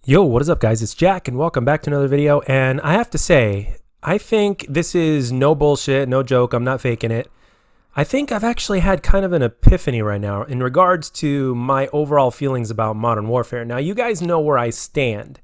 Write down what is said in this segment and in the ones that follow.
Yo, what is up guys? It's Jack and welcome back to another video. And I have to say, I think this is no bullshit, no joke, I'm not faking it. I think I've actually had kind of an epiphany right now in regards to my overall feelings about Modern Warfare. Now, you guys know where I stand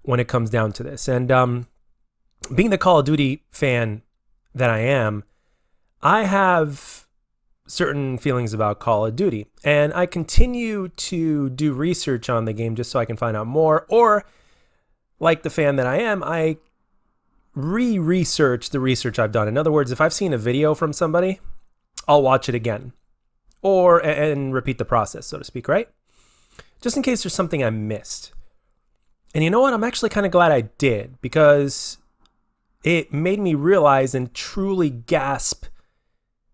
when it comes down to this. And being the Call of Duty fan that I am, I have certain feelings about Call of Duty, and I continue to do research on the game just so I can find out more, or like the fan that I am, I research the research I've done. In other words, if I've seen a video from somebody, I'll watch it again or and repeat the process, so to speak, right? Just in case there's something I missed. And you know what? I'm actually kind of glad I did, because it made me realize and truly gasp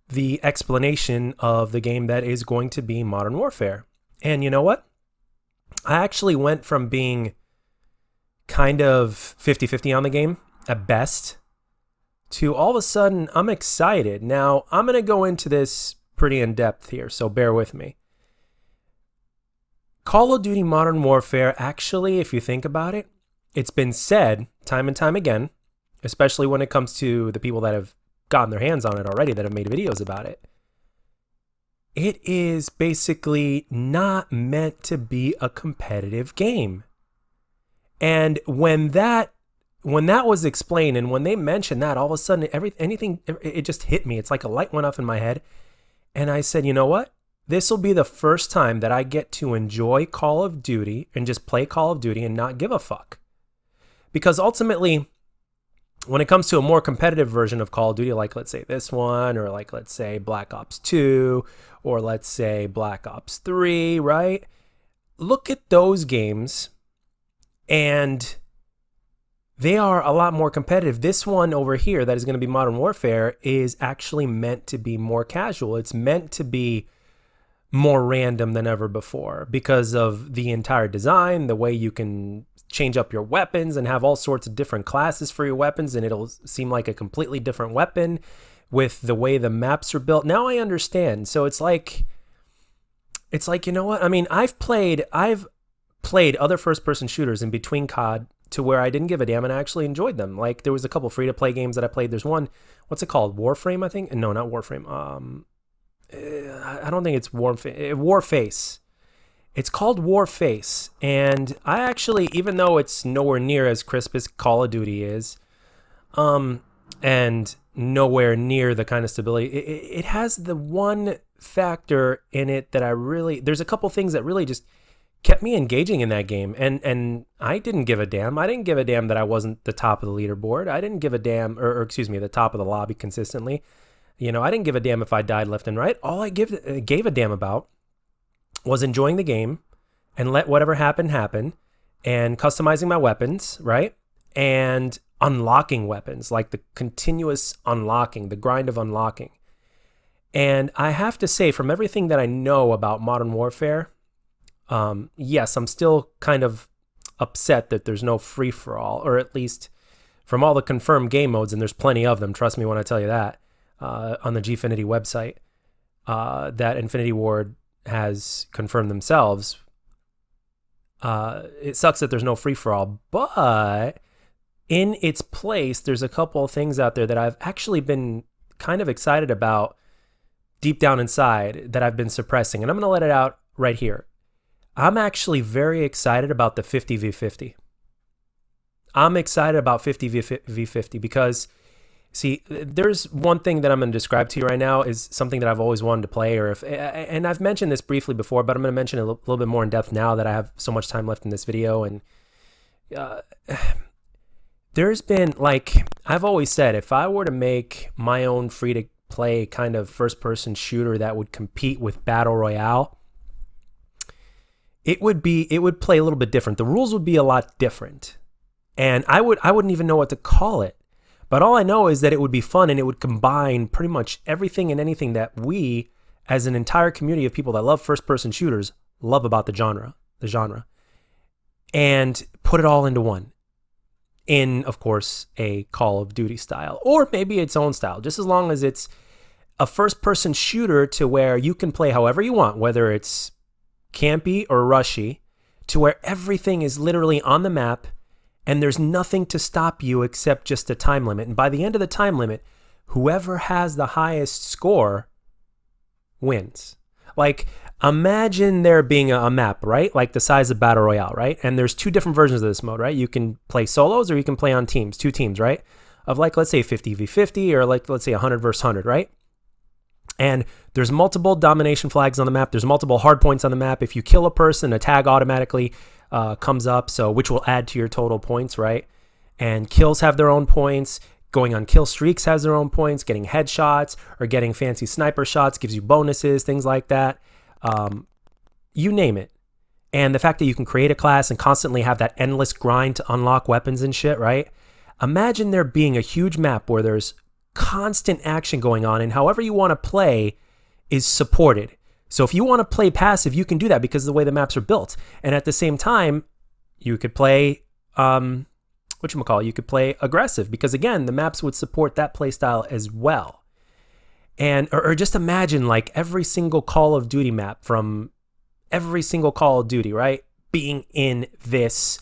the explanation of the game that is going to be Modern Warfare. And you know what? I actually went from being kind of 50-50 on the game at best to all of a sudden I'm excited. Now, I'm going to go into this pretty in depth here, so bear with me. Call of Duty Modern Warfare, actually, if you think about it, it's been said time and time again, especially when it comes to the people that have gotten their hands on it already, that have made videos about it. It is basically not meant to be a competitive game. And when that was explained, and when they mentioned that, all of a sudden it just hit me. It's like a light went off in my head, and I said, you know what? This will be the first time that I get to enjoy Call of Duty and just play Call of Duty and not give a fuck. Because ultimately, when it comes to a more competitive version of Call of Duty, like let's say this one, or like let's say Black Ops 2, or let's say Black Ops 3, right? Look at those games, and they are a lot more competitive. This one over here that is going to be Modern Warfare is actually meant to be more casual. It's meant to be more random than ever before because of the entire design, the way you can change up your weapons and have all sorts of different classes for your weapons, and it'll seem like a completely different weapon with the way the maps are built. Now I understand. So it's like, you know what? I mean, I've played other first-person shooters in between COD to where I didn't give a damn and I actually enjoyed them. Like there was a couple free-to-play games that I played. There's one, what's it called? Warframe, I think? No, not Warframe. I don't think it's Warface. It's called Warface, and I actually, even though it's nowhere near as crisp as Call of Duty is, and nowhere near the kind of stability, it has the one factor in it that there's a couple things that really just kept me engaging in that game, and I didn't give a damn. I didn't give a damn that I wasn't the top of the leaderboard. I didn't give a damn, or excuse me, the top of the lobby consistently. You know, I didn't give a damn if I died left and right. All I gave a damn about was enjoying the game and let whatever happen, and customizing my weapons, right? And unlocking weapons, like the continuous unlocking, the grind of unlocking. And I have to say, from everything that I know about Modern Warfare, yes, I'm still kind of upset that there's no free-for-all, or at least from all the confirmed game modes, and there's plenty of them, trust me when I tell you that, on the Gfinity website, that Infinity Ward has confirmed themselves. It sucks that there's no free-for-all, but in its place, there's a couple of things out there that I've actually been kind of excited about deep down inside that I've been suppressing, and I'm going to let it out right here. I'm actually very excited about the 50v50. I'm excited about 50v50 because, see, there's one thing that I'm going to describe to you right now is something that I've always wanted to play, and I've mentioned this briefly before, but I'm going to mention it a little bit more in depth now that I have so much time left in this video. And there's been, like, I've always said, if I were to make my own free-to-play kind of first-person shooter that would compete with Battle Royale, it would play a little bit different. The rules would be a lot different, and I wouldn't even know what to call it. But all I know is that it would be fun, and it would combine pretty much everything and anything that we, as an entire community of people that love first-person shooters, love about the genre, and put it all into one. In, of course, a Call of Duty style, or maybe its own style, just as long as it's a first-person shooter to where you can play however you want, whether it's campy or rushy, to where everything is literally on the map and there's nothing to stop you except just a time limit. And by the end of the time limit, whoever has the highest score wins. Like, imagine there being a map, right? Like the size of Battle Royale, right? And there's two different versions of this mode, right? You can play solos or you can play on teams, two teams, right? Of like, let's say 50v50 or like, let's say 100 versus 100, right? And there's multiple domination flags on the map. There's multiple hard points on the map. If you kill a person, a tag automatically comes up, so which will add to your total points, right? And kills have their own points. Going on kill streaks has their own points. Getting headshots or getting fancy sniper shots gives you bonuses, things like that. You name it. And the fact that you can create a class and constantly have that endless grind to unlock weapons and shit, right? Imagine there being a huge map where there's constant action going on, and however you want to play is supported. So if you want to play passive, you can do that because of the way the maps are built. And at the same time, you could play you could play aggressive, because again, the maps would support that play style as well. And or just imagine like every single Call of Duty map from every single Call of Duty, right, being in this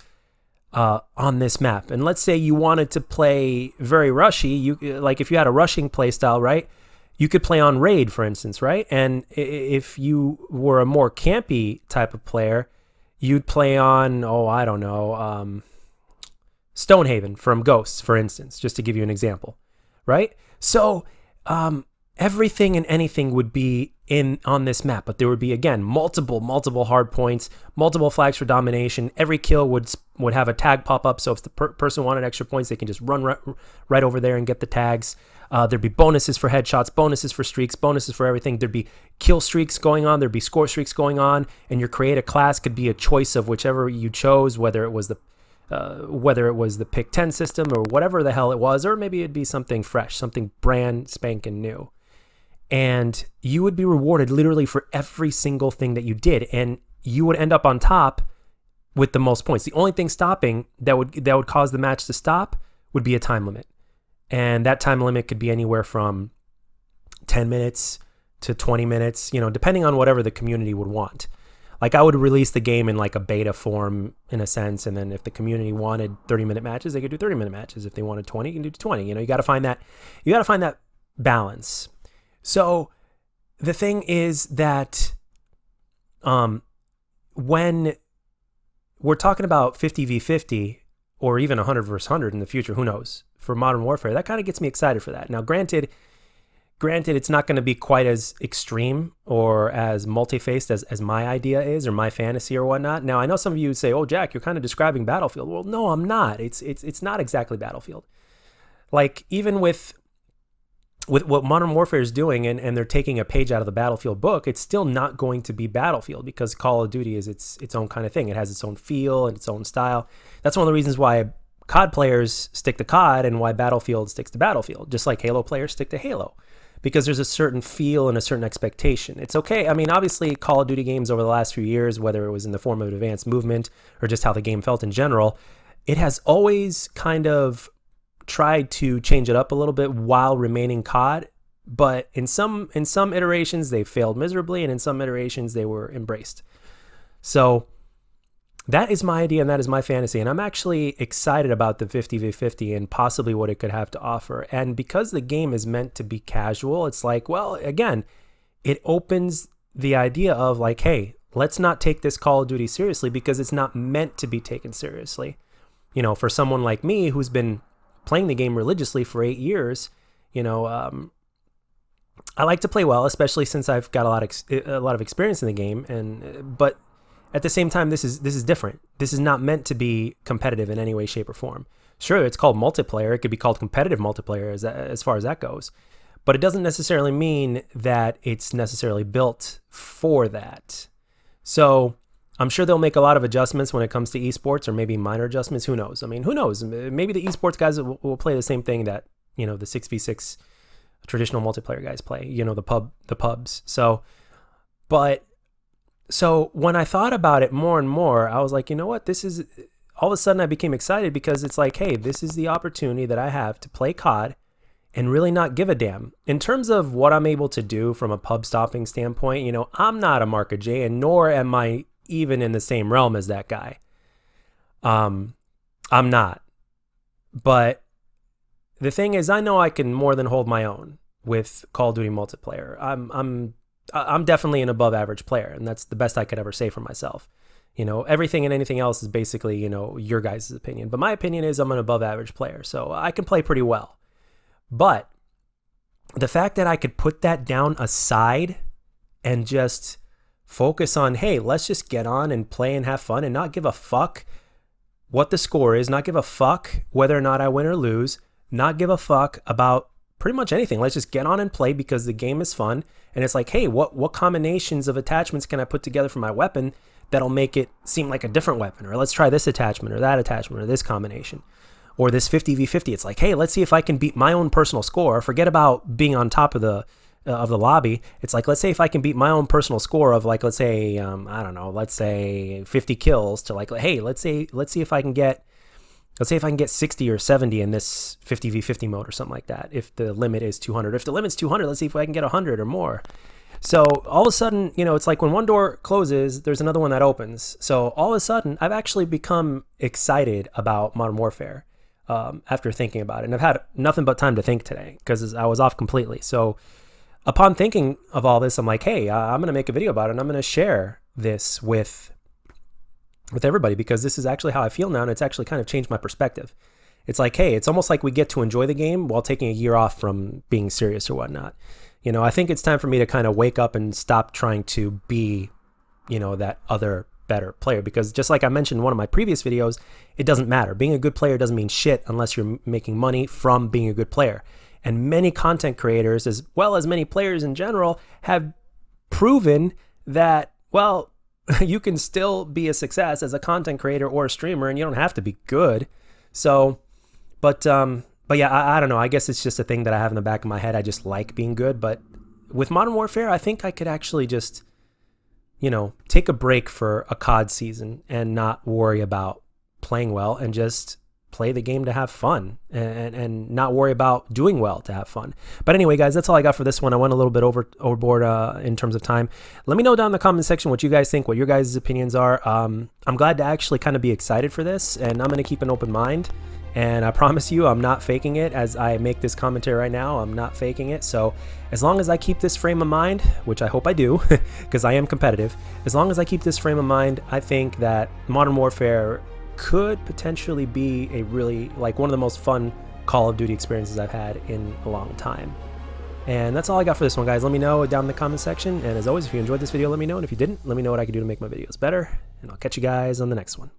on this map. And let's say you wanted to play very rushy, like if you had a rushing play style, right, you could play on raid, for instance, right? And if you were a more campy type of player, you'd play on, Stonehaven from Ghosts, for instance, just to give you an example, right? So everything and anything would be on this map, but there would be, again, multiple hard points, multiple flags for domination. Every kill would have a tag pop up, so if the person wanted extra points, they can just run right over there and get the tags. There'd be bonuses for headshots, bonuses for streaks, bonuses for everything. There'd be kill streaks going on, there'd be score streaks going on, and your create a class could be a choice of whichever you chose, whether it was the pick 10 system or whatever the hell it was, or maybe it'd be something fresh, something brand spanking new. And you would be rewarded literally for every single thing that you did, and you would end up on top with the most points. The only thing stopping that would cause the match to stop would be a time limit. And that time limit could be anywhere from 10 minutes to 20 minutes, depending on whatever the community would want. Like, I would release the game in like a beta form in a sense, and then if the community wanted 30-minute matches, they could do 30-minute matches. If they wanted 20, you can do 20. You got to find that balance. So the thing is that when we're talking about 50v50 or even 100 versus 100 in the future, who knows, for Modern Warfare, that kind of gets me excited for that. Now, granted, it's not going to be quite as extreme or as multi-faced as my idea is, or my fantasy or whatnot. Now, I know some of you say, "Oh, Jack, you're kind of describing Battlefield." Well, no, I'm not. It's not exactly Battlefield. Like, even with what Modern Warfare is doing, and they're taking a page out of the Battlefield book, it's still not going to be Battlefield, because Call of Duty is its own kind of thing. It has its own feel and its own style. That's one of the reasons why COD players stick to COD and why Battlefield sticks to Battlefield, just like Halo players stick to Halo, because there's a certain feel and a certain expectation. It's okay. I mean, obviously, Call of Duty games over the last few years, whether it was in the form of advanced movement or just how the game felt in general, it has always kind of tried to change it up a little bit while remaining COD. But in some iterations, they failed miserably, and in some iterations, they were embraced. So that is my idea, and that is my fantasy. And I'm actually excited about the 50v50 and possibly what it could have to offer. And because the game is meant to be casual, it's like, well, again, it opens the idea of like, hey, let's not take this Call of Duty seriously, because it's not meant to be taken seriously. For someone like me who's been playing the game religiously for 8 years, I like to play well, especially since I've got a lot of experience in the game. But at the same time, this is different. This is not meant to be competitive in any way, shape, or form. Sure, it's called multiplayer. It could be called competitive multiplayer as far as that goes. But it doesn't necessarily mean that it's necessarily built for that. So I'm sure they'll make a lot of adjustments when it comes to esports, or maybe minor adjustments. Who knows? I mean, who knows? Maybe the esports guys will play the same thing that, the 6v6 traditional multiplayer guys play, the pubs. So when I thought about it more and more, I was like, you know what? All of a sudden I became excited, because it's like, hey, this is the opportunity that I have to play COD and really not give a damn. In terms of what I'm able to do from a pub stopping standpoint, I'm not a Marka J, and nor am I even in the same realm as that guy. I'm not. But the thing is, I know I can more than hold my own with Call of Duty multiplayer. I'm definitely an above average player, and that's the best I could ever say for myself. You know, everything and anything else is basically, you know, your guys' opinion. But my opinion is I'm an above average player, so I can play pretty well. But the fact that I could put that down aside and just focus on, hey, let's just get on and play and have fun and not give a fuck what the score is, not give a fuck whether or not I win or lose, not give a fuck about pretty much anything. Let's just get on and play because the game is fun. And it's like, hey, what combinations of attachments can I put together for my weapon that'll make it seem like a different weapon? Or let's try this attachment or that attachment or this combination. Or this 50v50. It's like, hey, let's see if I can beat my own personal score. Forget about being on top of the lobby. It's like, let's say if I can beat my own personal score of like, let's say, I don't know, let's say 50 kills to like, hey, let's see if I can get 60 or 70 in this 50v50 mode or something like that. If the limit is 200, if the limit's 200, let's see if I can get 100 or more. So all of a sudden, you know, it's like when one door closes, there's another one that opens. So all of a sudden, I've actually become excited about Modern Warfare after thinking about it. And I've had nothing but time to think today because I was off completely. So upon thinking of all this, I'm like, hey, I'm going to make a video about it and I'm going to share this with everybody because this is actually how I feel now. And it's actually kind of changed my perspective. It's like, hey, it's almost like we get to enjoy the game while taking a year off from being serious or whatnot. You know, I think it's time for me to kind of wake up and stop trying to be, you know, that other better player. Because just like I mentioned in one of my previous videos, it doesn't matter. Being a good player doesn't mean shit unless you're making money from being a good player. And many content creators, as well as many players in general, have proven that, well, you can still be a success as a content creator or a streamer, and you don't have to be good. So, but yeah, I don't know. I guess it's just a thing that I have in the back of my head. I just like being good. But with Modern Warfare, I think I could actually just, you know, take a break for a COD season and not worry about playing well and just play the game to have fun and not worry about doing well to have fun. But anyway, guys, that's all I got for this one. I went a little bit overboard in terms of time. Let me know down in the comment section what you guys think, what your guys' opinions are. I'm glad to actually kind of be excited for this, and I'm going to keep an open mind. And I promise you, I'm not faking it as I make this commentary right now. I'm not faking it. So as long as I keep this frame of mind, which I hope I do, because I am competitive, as long as I keep this frame of mind, I think that Modern Warfare could potentially be a really, like, one of the most fun Call of Duty experiences I've had in a long time. And that's all I got for this one, guys. Let me know down in the comment section. And as always, if you enjoyed this video, let me know. And if you didn't, let me know what I can do to make my videos better. And I'll catch you guys on the next one.